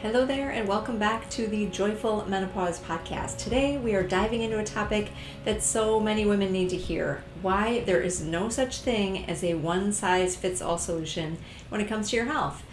Hello there, and welcome back to the Joyful Menopause Podcast. Today we are diving into a topic that so many women need to hear: why there is no such thing as a one-size-fits-all solution when it comes to your health.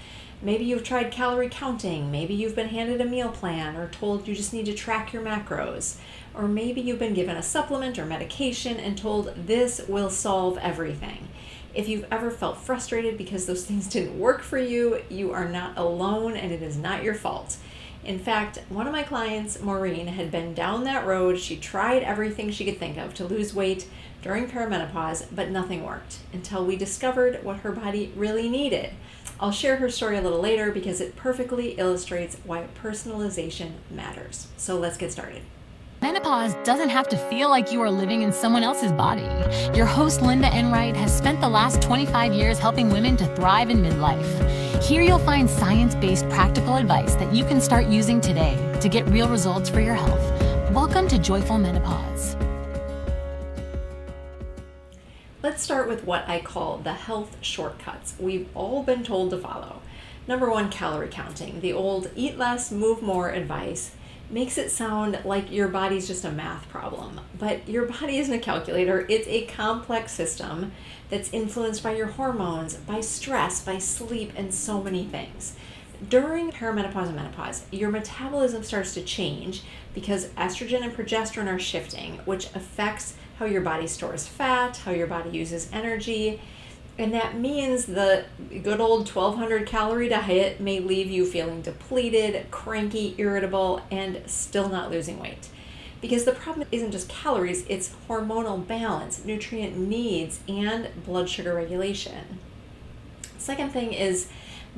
Maybe you've tried calorie counting, maybe you've been handed a meal plan or told you just need to track your macros, or maybe you've been given a supplement or medication and told this will solve everything. If you've ever felt frustrated because those things didn't work for you, you are not alone and it is not your fault. In fact, one of my clients, Maureen, had been down that road. She tried everything she could think of to lose weight during perimenopause, but nothing worked until we discovered what her body really needed. I'll share her story a little later because it perfectly illustrates why personalization matters. So let's get started. Menopause doesn't have to feel like you are living in someone else's body. Your host, Linda Enright, has spent the last 25 years helping women to thrive in midlife. Here you'll find science-based practical advice that you can start using today to get real results for your health. Welcome to Joyful Menopause. Let's start with what I call the health shortcuts we've all been told to follow. Number one, calorie counting. The old eat less, move more advice makes it sound like your body's just a math problem, but your body isn't a calculator. It's a complex system that's influenced by your hormones, by stress, by sleep, and so many things. During perimenopause and menopause, your metabolism starts to change because estrogen and progesterone are shifting, which affects how your body stores fat, how your body uses energy. And that means the good old 1,200 calorie diet may leave you feeling depleted, cranky, irritable, and still not losing weight. Because the problem isn't just calories, it's hormonal balance, nutrient needs, and blood sugar regulation. Second thing is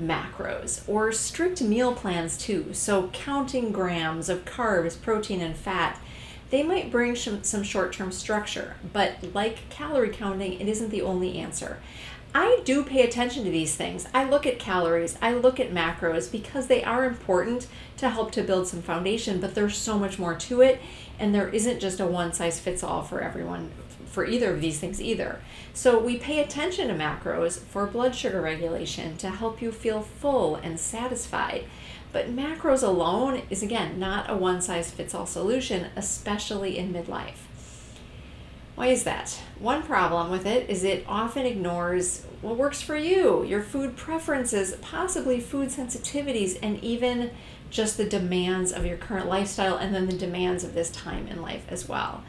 macros, or strict meal plans too. So counting grams of carbs, protein, and fat. They might bring some short-term structure, but like calorie counting, it isn't the only answer. I do pay attention to these things. I look at calories, I look at macros because they are important to help to build some foundation, but there's so much more to it, and there isn't just a one-size-fits-all for everyone for either of these things either. So we pay attention to macros for blood sugar regulation to help you feel full and satisfied. But macros alone is, again, not a one-size-fits-all solution, especially in midlife. Why is that? One problem with it is it often ignores what works for you, your food preferences, possibly food sensitivities, and even just the demands of your current lifestyle and then the demands of this time in life as well.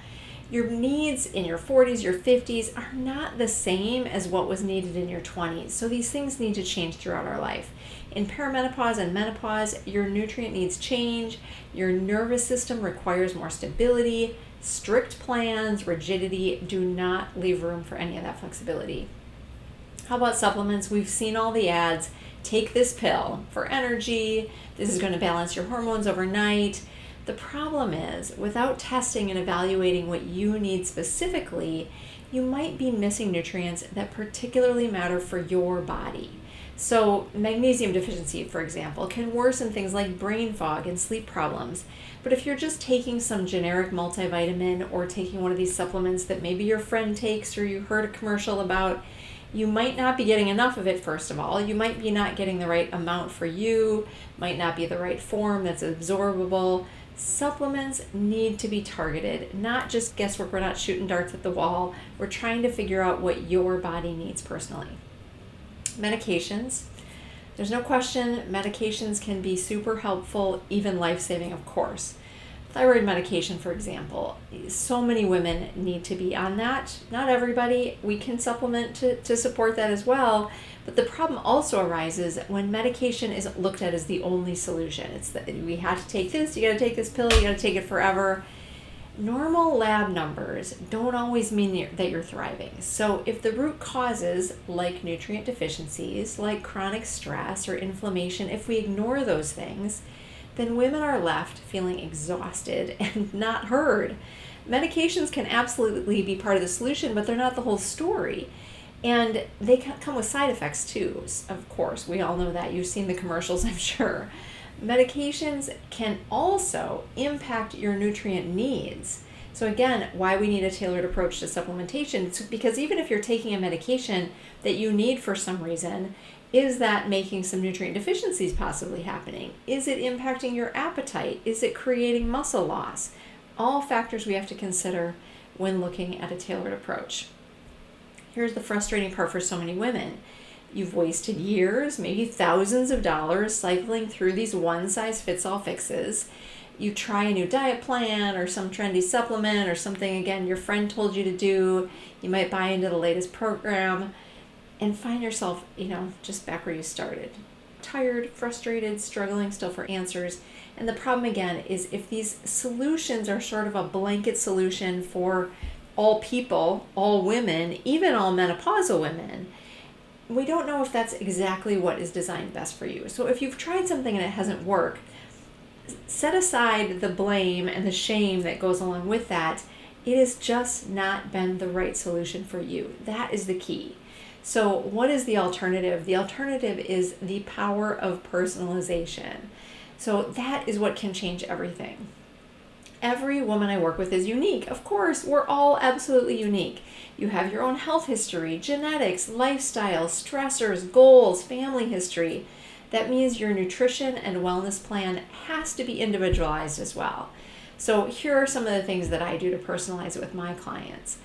Your needs in your 40s, your 50s are not the same as what was needed in your 20s. So these things need to change throughout our life. In perimenopause and menopause, your nutrient needs change, your nervous system requires more stability, strict plans, rigidity do not leave room for any of that flexibility. How about supplements? We've seen all the ads. Take this pill for energy. This is going to balance your hormones overnight. The problem is, without testing and evaluating what you need specifically, you might be missing nutrients that particularly matter for your body. So magnesium deficiency, for example, can worsen things like brain fog and sleep problems. But if you're just taking some generic multivitamin or taking one of these supplements that maybe your friend takes or you heard a commercial about, you might not be getting enough of it, first of all. You might be not getting the right amount for you, might not be the right form that's absorbable. Supplements need to be targeted, not just guesswork. We're not shooting darts at the wall. We're trying to figure out what your body needs personally. Medications. There's no question medications can be super helpful, even life-saving, of course. Thyroid medication, for example. So many women need to be on that. Not everybody. We can supplement to support that as well. But the problem also arises when medication is looked at as the only solution. It's that we have to take this, you got to take this pill, you got to take it forever. Normal lab numbers don't always mean that you're thriving. So if the root causes, like nutrient deficiencies, like chronic stress or inflammation, if we ignore those things, then women are left feeling exhausted and not heard. Medications can absolutely be part of the solution, but they're not the whole story. And they come with side effects too, of course. We all know that. You've seen the commercials, I'm sure. Medications can also impact your nutrient needs. So again, why we need a tailored approach to supplementation. It's because even if you're taking a medication that you need for some reason, Is that making some nutrient deficiencies possibly happening? Is it impacting your appetite? Is it creating muscle loss? All factors we have to consider when looking at a tailored approach. Here's the frustrating part for so many women. You've wasted years, maybe thousands of dollars cycling through these one-size-fits-all fixes. You try a new diet plan or some trendy supplement or something, again, your friend told you to do. You might buy into the latest program and find yourself, just back where you started. Tired, frustrated, struggling still for answers. And the problem, again, is if these solutions are sort of a blanket solution for all people, all women, even all menopausal women, we don't know if that's exactly what is designed best for you. So if you've tried something and it hasn't worked, set aside the blame and the shame that goes along with that. It has just not been the right solution for you. That is the key. So what is the alternative? The alternative is the power of personalization. So that is what can change everything. Every woman I work with is unique. Of course, we're all absolutely unique. You have your own health history, genetics, lifestyle, stressors, goals, family history. That means your nutrition and wellness plan has to be individualized as well. So here are some of the things that I do to personalize it with my clients.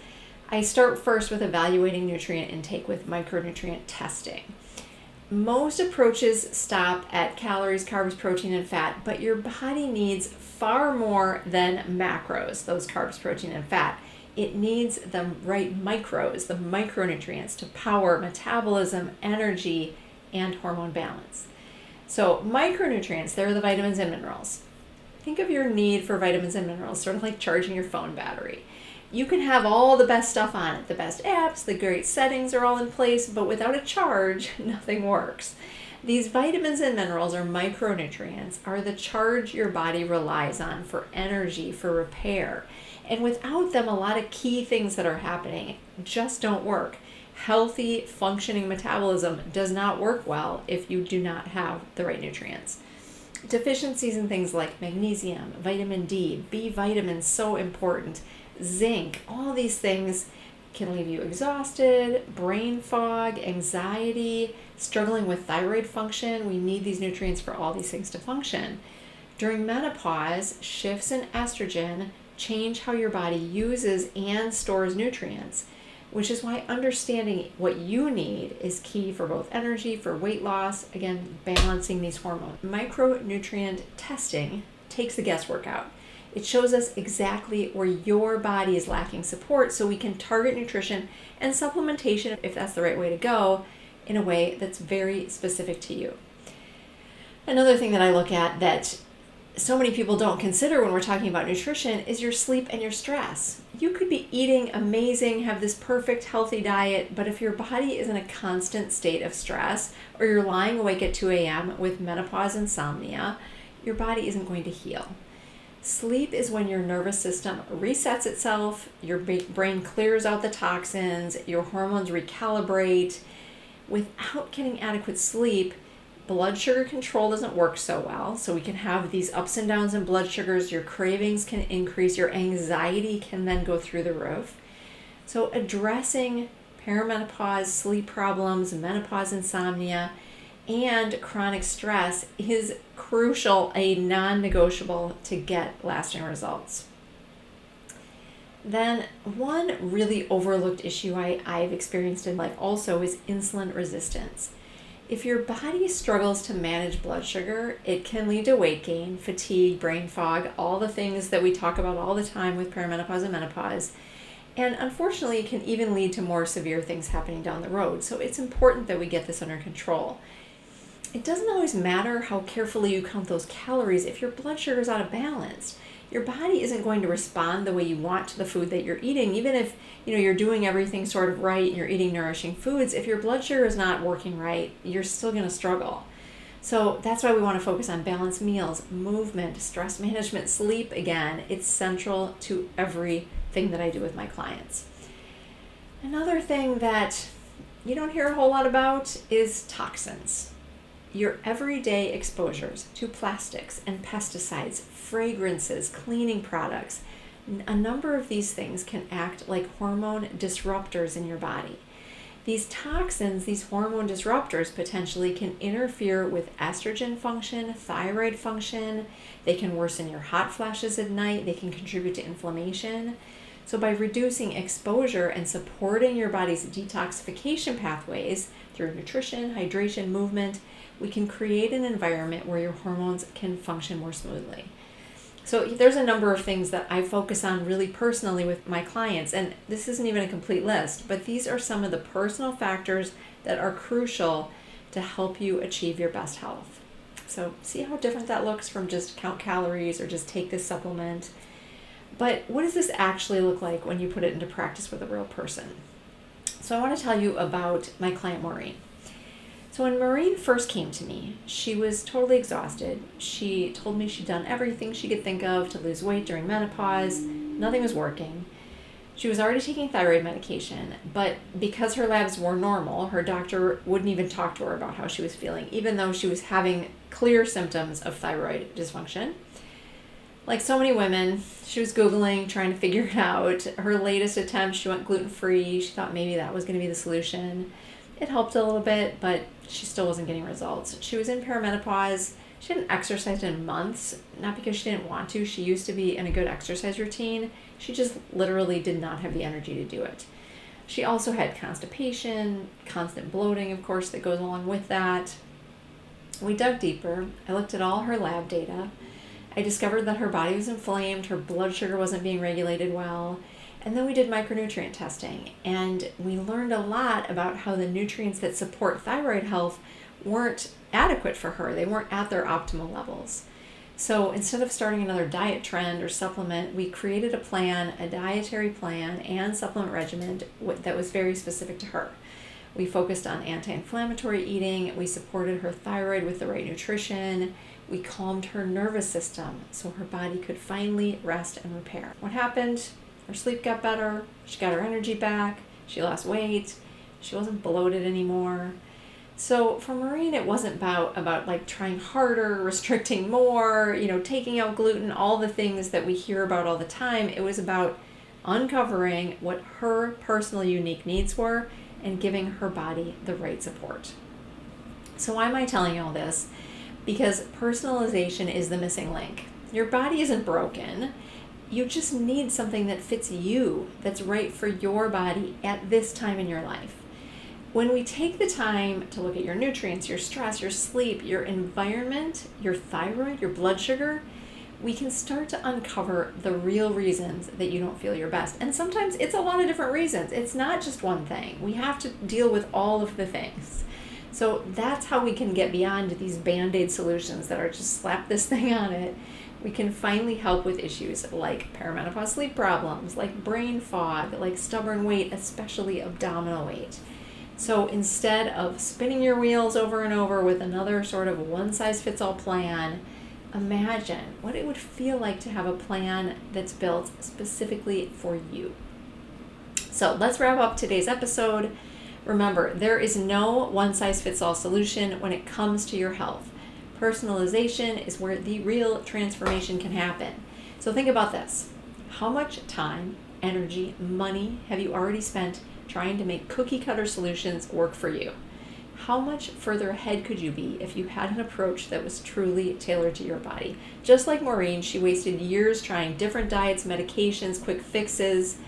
I start first with evaluating nutrient intake with micronutrient testing. Most approaches stop at calories, carbs, protein, and fat, but your body needs far more than macros, those carbs, protein, and fat. It needs the right micros, the micronutrients to power metabolism, energy, and hormone balance. So micronutrients, they're the vitamins and minerals. Think of your need for vitamins and minerals, sort of like charging your phone battery. You can have all the best stuff on it, the best apps, the great settings are all in place, but without a charge, nothing works. These vitamins and minerals, or micronutrients, are the charge your body relies on for energy, for repair. And without them, a lot of key things that are happening just don't work. Healthy, functioning metabolism does not work well if you do not have the right nutrients. Deficiencies in things like magnesium, vitamin D, B vitamins, so important, zinc, all these things can leave you exhausted, brain fog, anxiety, struggling with thyroid function. We need these nutrients for all these things to function. During menopause, shifts in estrogen change how your body uses and stores nutrients, which is why understanding what you need is key for both energy, for weight loss, again, balancing these hormones. Micronutrient testing takes the guesswork out. It shows us exactly where your body is lacking support so we can target nutrition and supplementation, if that's the right way to go, in a way that's very specific to you. Another thing that I look at that so many people don't consider when we're talking about nutrition is your sleep and your stress. You could be eating amazing, have this perfect healthy diet, but if your body is in a constant state of stress or you're lying awake at 2 a.m. with menopause insomnia, your body isn't going to heal. Sleep is when your nervous system resets itself, your brain clears out the toxins, your hormones recalibrate. Without getting adequate sleep, blood sugar control doesn't work so well. So we can have these ups and downs in blood sugars, your cravings can increase, your anxiety can then go through the roof. So addressing perimenopause, sleep problems, menopause insomnia, and chronic stress is crucial, a non-negotiable to get lasting results. Then one really overlooked issue I've experienced in life also is insulin resistance. If your body struggles to manage blood sugar, it can lead to weight gain, fatigue, brain fog, all the things that we talk about all the time with perimenopause and menopause. And unfortunately, it can even lead to more severe things happening down the road. So it's important that we get this under control. It doesn't always matter how carefully you count those calories if your blood sugar is out of balance. Your body isn't going to respond the way you want to the food that you're eating, even if you're doing everything sort of right and you're eating nourishing foods. If your blood sugar is not working right, you're still going to struggle. So that's why we want to focus on balanced meals, movement, stress management, sleep. Again, it's central to everything that I do with my clients. Another thing that you don't hear a whole lot about is toxins. Your everyday exposures to plastics and pesticides, fragrances, cleaning products, a number of these things can act like hormone disruptors in your body. These toxins, these hormone disruptors, potentially can interfere with estrogen function, thyroid function. They can worsen your hot flashes at night. They can contribute to inflammation. So by reducing exposure and supporting your body's detoxification pathways through nutrition, hydration, movement, we can create an environment where your hormones can function more smoothly. So there's a number of things that I focus on really personally with my clients, and this isn't even a complete list, but these are some of the personal factors that are crucial to help you achieve your best health. So see how different that looks from just count calories or just take this supplement. But what does this actually look like when you put it into practice with a real person? So I want to tell you about my client Maureen. So when Maureen first came to me, she was totally exhausted. She told me she'd done everything she could think of to lose weight during menopause. Nothing was working. She was already taking thyroid medication, but because her labs were normal, her doctor wouldn't even talk to her about how she was feeling, even though she was having clear symptoms of thyroid dysfunction. Like so many women, she was Googling, trying to figure it out. Her latest attempt, she went gluten-free. She thought maybe that was going to be the solution. It helped a little bit, but she still wasn't getting results. She was in perimenopause. She hadn't exercised in months, not because she didn't want to. She used to be in a good exercise routine. She just literally did not have the energy to do it. She also had constipation, constant bloating, of course, that goes along with that. We dug deeper. I looked at all her lab data. I discovered that her body was inflamed, her blood sugar wasn't being regulated well, and then we did micronutrient testing, and we learned a lot about how the nutrients that support thyroid health weren't adequate for her. They weren't at their optimal levels. So instead of starting another diet trend or supplement, we created a plan, a dietary plan and supplement regimen that was very specific to her. We focused on anti-inflammatory eating. We supported her thyroid with the right nutrition. We calmed her nervous system so her body could finally rest and repair. What happened? Her sleep got better. She got her energy back. She lost weight. She wasn't bloated anymore. So for Maureen, it wasn't about like trying harder, restricting more, taking out gluten, all the things that we hear about all the time. It was about uncovering what her personal unique needs were and giving her body the right support. So why am I telling you all this? Because personalization is the missing link. Your body isn't broken. You just need something that fits you, that's right for your body at this time in your life. When we take the time to look at your nutrients, your stress, your sleep, your environment, your thyroid, your blood sugar, we can start to uncover the real reasons that you don't feel your best. And sometimes it's a lot of different reasons. It's not just one thing. We have to deal with all of the things. So that's how we can get beyond these Band-Aid solutions that are just slap this thing on it. We can finally help with issues like perimenopause sleep problems, like brain fog, like stubborn weight, especially abdominal weight. So instead of spinning your wheels over and over with another sort of one-size-fits-all plan, imagine what it would feel like to have a plan that's built specifically for you. So let's wrap up today's episode. Remember, there is no one-size-fits-all solution when it comes to your health. Personalization is where the real transformation can happen. So think about this. How much time, energy, money have you already spent trying to make cookie-cutter solutions work for you? How much further ahead could you be if you had an approach that was truly tailored to your body? Just like Maureen, she wasted years trying different diets, medications, quick fixes.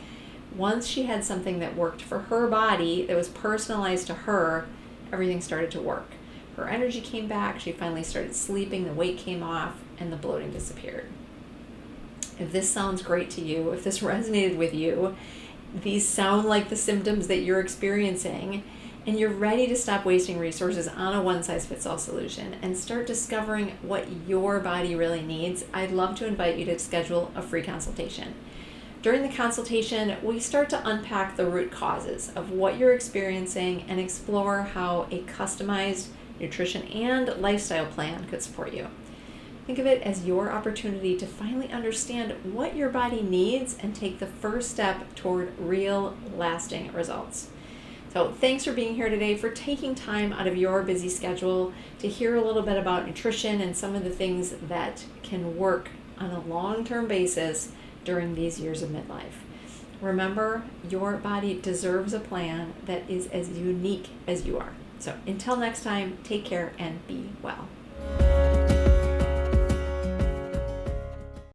Once she had something that worked for her body, that was personalized to her, everything started to work. Her energy came back, she finally started sleeping, the weight came off, and the bloating disappeared. If this sounds great to you, if this resonated with you, these sound like the symptoms that you're experiencing, and you're ready to stop wasting resources on a one-size-fits-all solution and start discovering what your body really needs, I'd love to invite you to schedule a free consultation. During the consultation, we start to unpack the root causes of what you're experiencing and explore how a customized nutrition and lifestyle plan could support you. Think of it as your opportunity to finally understand what your body needs and take the first step toward real, lasting results. So thanks for being here today, for taking time out of your busy schedule to hear a little bit about nutrition and some of the things that can work on a long-term basis during these years of midlife. Remember, your body deserves a plan that is as unique as you are. So until next time, take care and be well.